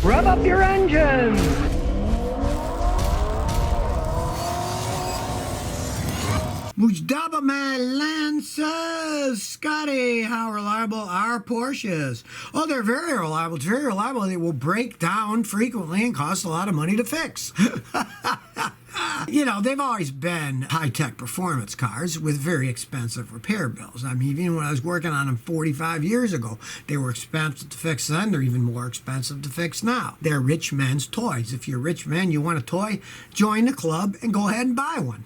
Rev up your engines! Mujdaba man says, Scotty, how reliable are Porsches? Oh, they're very reliable. It's very reliable. They will break down frequently and cost a lot of money to fix. You know, they've always been high-tech performance cars with very expensive repair bills. I mean, even when I was working on them 45 years ago, they were expensive to fix then. They're even more expensive to fix now. They're rich men's toys. If you're a rich man, you want a toy, join the club and go ahead and buy one.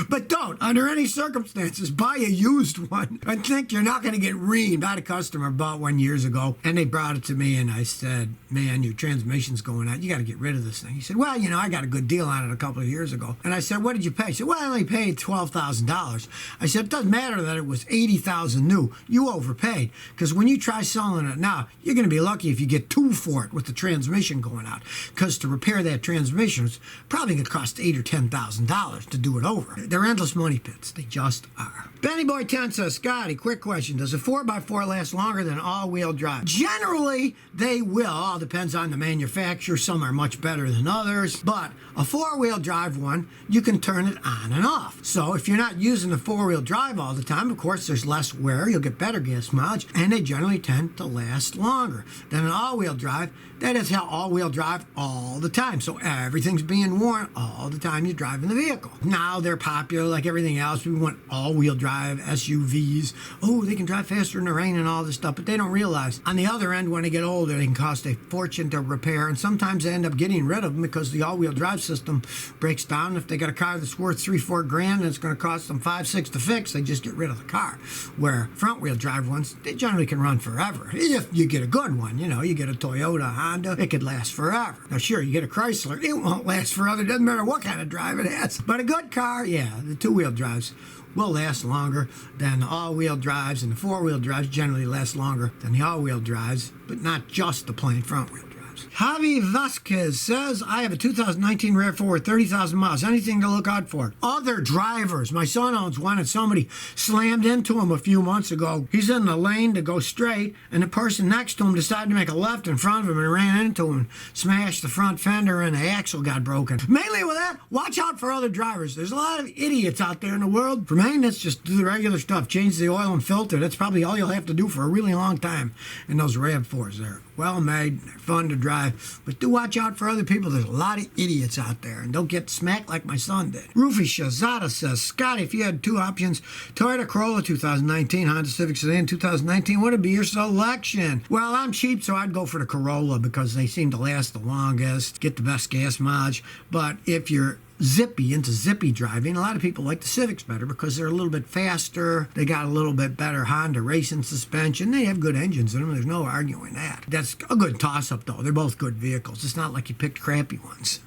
But don't, under any circumstances, buy a used one and think you're not going to get reamed. I had a customer bought one years ago, and they brought it to me, and I said, man, your transmission's going out. You got to get rid of this thing. He said, well, you know, I got a good deal on it a couple of years ago. And I said, what did you pay? He said, well, I only paid $12,000. I said, it doesn't matter that it was $80,000 new. You overpaid. Because when you try selling it now, you're going to be lucky if you get two for it with the transmission going out. Because to repair that transmission, it's probably going to cost $8,000 or $10,000 to do it over. They're endless money pits. They just are. Benny Boy 10 says, Scotty, quick question. Does a 4x4 last longer than all-wheel drive? Generally, they will. All depends on the manufacturer. Some are much better than others. But a four-wheel drive one, you can turn it on and off. So if you're not using the four-wheel drive all the time, of course, there's less wear. You'll get better gas mileage. And they generally tend to last longer than an all-wheel drive. That is how all-wheel drive all the time. So everything's being worn all the time you're driving the vehicle. Now they're popular like everything else. We want all-wheel drive SUVs. Oh, they can drive faster in the rain and all this stuff, but they don't realize on the other end, when they get older, they can cost a fortune to repair, and sometimes they end up getting rid of them because the all-wheel drive system breaks down. If they got a car that's worth $3-4 grand and it's going to cost them $5-6 to fix, they just get rid of the car. Where front-wheel drive ones, they generally can run forever. If you get a good one, you know, you get a Toyota, Honda, it could last forever. Now, sure, you get a Chrysler, it won't last forever. It doesn't matter what kind of drive it has. But a good car, yeah, the two-wheel drives will last longer than the all-wheel drives, and the four-wheel drives generally last longer than the all-wheel drives, but not just the plain front-wheel drives. Javi Vasquez says, I have a 2019 RAV4 30,000 miles. Anything to look out for? Other drivers. My son owns one, and somebody slammed into him a few months ago. He's in the lane to go straight, and the person next to him decided to make a left in front of him and ran into him, smashed the front fender, and the axle got broken. Mainly with that, watch out for other drivers. There's a lot of idiots out there in the world. For maintenance, just do the regular stuff. Change the oil and filter. That's probably all you'll have to do for a really long time. And those RAV4s, they're well made, they're fun to drive, but do watch out for other people. There's a lot of idiots out there, and don't get smacked like my son did. Rufy Shazada says, Scott, if you had two options, Toyota Corolla 2019, Honda Civic Sedan 2019, what would be your selection? Well, I'm cheap, so I'd go for the Corolla because they seem to last the longest, get the best gas mileage. But if you're into zippy driving, a lot of people like the Civics better because they're a little bit faster. They got a little bit better Honda racing suspension. They have good engines in them. There's no arguing that. That's a good toss-up, though. They're both good vehicles. It's not like you picked crappy ones.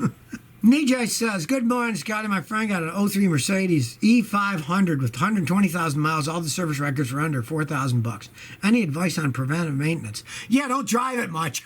Nijay says, good morning, Scotty. My friend got an 03 Mercedes E500 with 120,000 miles. All the service records were under $4,000. Any advice on preventive maintenance? Yeah, don't drive it much.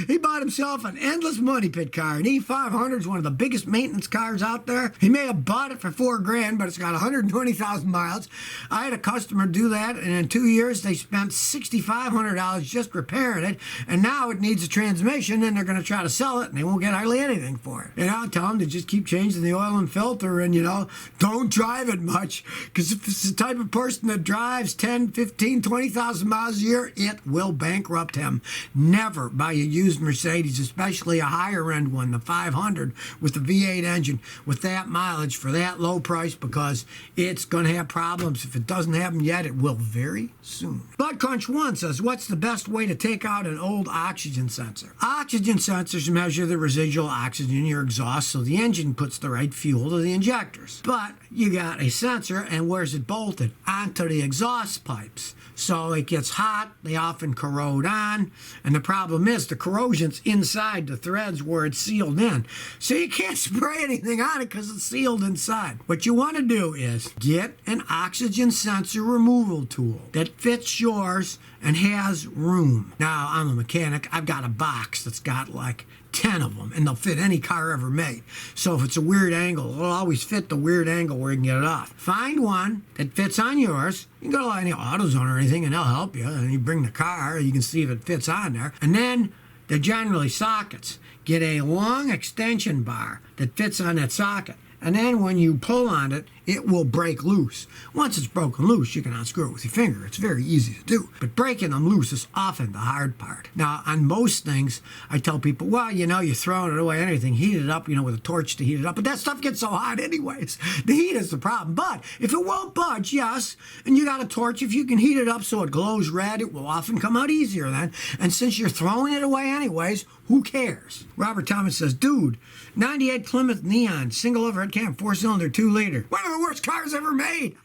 He bought himself an endless money pit car. An E500 is one of the biggest maintenance cars out there. He may have bought it for $4 grand, but it's got 120,000 miles. I had a customer do that, and in 2 years, they spent $6,500 just repairing it, and now it needs a transmission, and they're going to try to sell it, and they won't get hardly anything for it. And I'll tell them to just keep changing the oil and filter, and, you know, don't drive it much, because if it's the type of person that drives 10, 15, 20,000 miles a year, it will bankrupt him. Never buy a used Mercedes, especially a higher end one, the 500 with the V8 engine with that mileage for that low price, because it's going to have problems. If it doesn't have them yet, it will very soon. Blood Crunch 1 says, what's the best way to take out an old oxygen sensor? Oxygen sensors measure the residual oxygen in your exhaust so the engine puts the right fuel to the injectors. But you got a sensor, and where's it bolted? Onto the exhaust pipes. So it gets hot, they often corrode on, and the problem is the corrosion's inside the threads where it's sealed in. So you can't spray anything on it because it's sealed inside. What you want to do is get an oxygen sensor removal tool that fits yours and has room. Now, I'm a mechanic. I've got a box that's got like 10 of them, and they'll fit any car ever made. So if it's a weird angle, it'll always fit the weird angle where you can get it off. Find one that fits on yours. You can go to any AutoZone or anything, and they'll help you. And you bring the car, you can see if it fits on there. And then They're generally sockets. Get a long extension bar that fits on that socket. And then when you pull on it, it will break loose. Once it's broken loose, you can unscrew it with your finger. It's very easy to do. But breaking them loose is often the hard part. Now, on most things, I tell people, well, you're throwing it away, anything, heat it up, with a torch to heat it up. But that stuff gets so hot anyways. The heat is the problem. But if it won't budge, yes, and you got a torch, if you can heat it up so it glows red, it will often come out easier then. And since you're throwing it away anyways, who cares? Robert Thomas says, dude, 98 Plymouth Neon, single overhead cam, 4-cylinder, 2-liter. One of the worst cars ever made.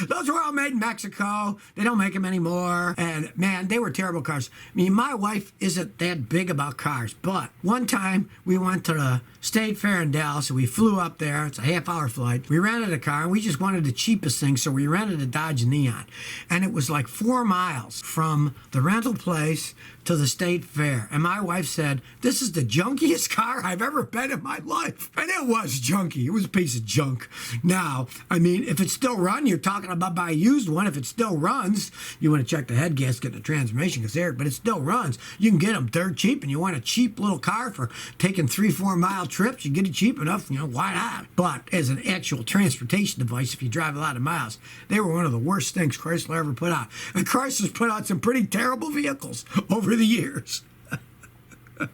Those were all made in Mexico. They don't make them anymore. And man, they were terrible cars. I mean, my wife isn't that big about cars, but one time we went to the State Fair in Dallas, and we flew up there. It's a half-hour flight. We rented a car, and we just wanted the cheapest thing, so we rented a Dodge Neon. And it was like 4 miles from the rental place to the State Fair. And my wife said, this is the junkiest car I've ever been in my life. And it was junky. It was a piece of junk. Now, I mean, if it still runs, you're talking about buy a used one. If it still runs, you want to check the head gasket and the transmission because but it still runs. You can get them dirt cheap, and you want a cheap little car for taking 3-4 mile trips. You get it cheap enough, why not? But as an actual transportation device, if you drive a lot of miles, they were one of the worst things Chrysler ever put out. And Chrysler's put out some pretty terrible vehicles over the years.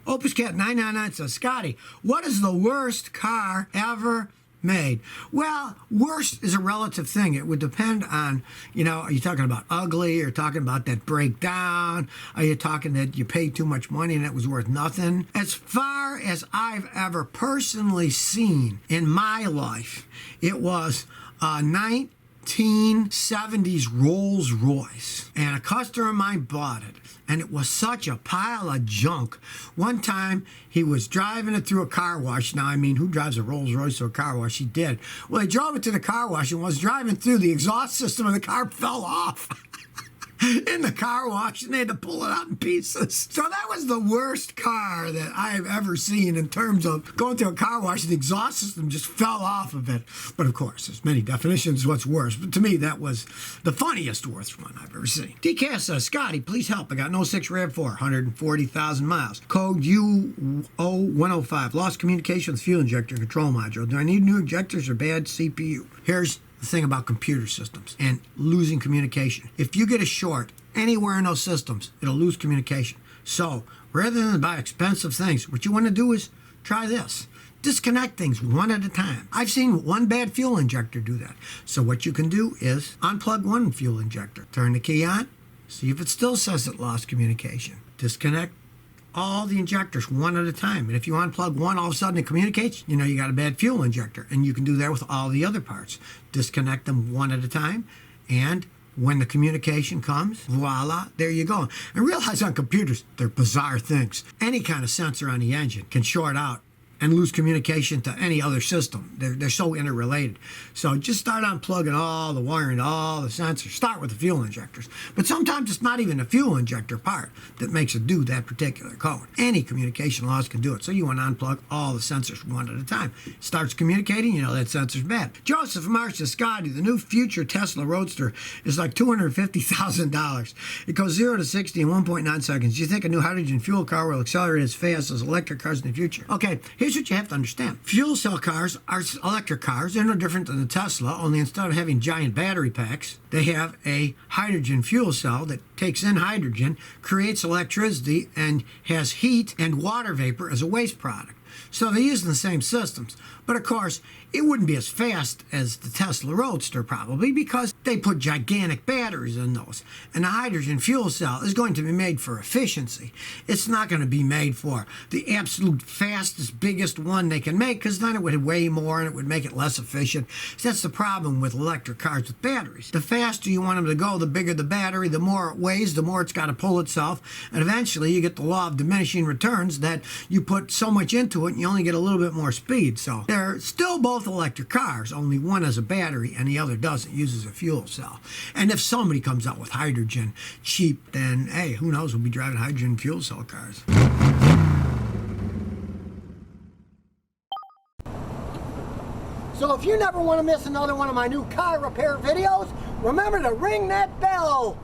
Opus Cat 999 says, Scotty, what is the worst car ever made? Well, worst is a relative thing. It would depend on, are you talking about ugly? Or talking about that breakdown? Are you talking that you paid too much money and it was worth nothing? As far as I've ever personally seen in my life, it was a 1970s Rolls Royce, and a customer of mine bought it, and it was such a pile of junk. One time he was driving it through a car wash. Now, I mean, who drives a Rolls Royce to a car wash? He did. Well, he drove it to the car wash and was driving through, the exhaust system of the car fell off in the car wash, and they had to pull it out in pieces. So that was the worst car that I've ever seen in terms of going through a car wash. The exhaust system just fell off of it. But of course, there's many definitions of what's worse. But to me, that was the funniest worst one I've ever seen. DCAS says, Scotty, please help. I got an 06 RAV4, 140,000 miles. Code U0105. Lost communication with fuel injector control module. Do I need new injectors or bad CPU? Here's the thing about computer systems and losing communication. If you get a short anywhere in those systems, it'll lose communication. So rather than buy expensive things, what you want to do is try this. Disconnect things one at a time. I've seen one bad fuel injector do that. So what you can do is unplug one fuel injector, turn the key on, see if it still says it lost communication. Disconnect all the injectors one at a time. And if you unplug one, all of a sudden it communicates, you got a bad fuel injector. And you can do that with all the other parts. Disconnect them one at a time, and when the communication comes, voila, there you go. And realize on computers, they're bizarre things. Any kind of sensor on the engine can short out and lose communication to any other system. They're so interrelated. So just start unplugging all the wiring, all the sensors. Start with the fuel injectors. But sometimes it's not even a fuel injector part that makes it do that particular code. Any communication loss can do it. So you want to unplug all the sensors one at a time. Starts communicating, that sensor's bad. Joseph Marsh says, Scotty, the new future Tesla Roadster is like $250,000. It goes 0 to 60 in 1.9 seconds. Do you think a new hydrogen fuel car will accelerate as fast as electric cars in the future? Okay, here's what you have to understand. Fuel cell cars are electric cars. They're no different than the Tesla, only instead of having giant battery packs, they have a hydrogen fuel cell that takes in hydrogen, creates electricity, and has heat and water vapor as a waste product. So they're using the same systems. But of course, it wouldn't be as fast as the Tesla Roadster probably, because they put gigantic batteries in those. And the hydrogen fuel cell is going to be made for efficiency. It's not going to be made for the absolute fastest, biggest one they can make, because then it would weigh more and it would make it less efficient. So that's the problem with electric cars with batteries. The faster you want them to go, the bigger the battery, the more it weighs, the more it's got to pull itself. And eventually you get the law of diminishing returns, that you put so much into it and you only get a little bit more speed. So they're still both electric cars, only one has a battery and the other doesn't, uses a fuel cell. And if somebody comes out with hydrogen cheap, then hey, who knows, we'll be driving hydrogen fuel cell cars. So if you never want to miss another one of my new car repair videos, remember to ring that bell.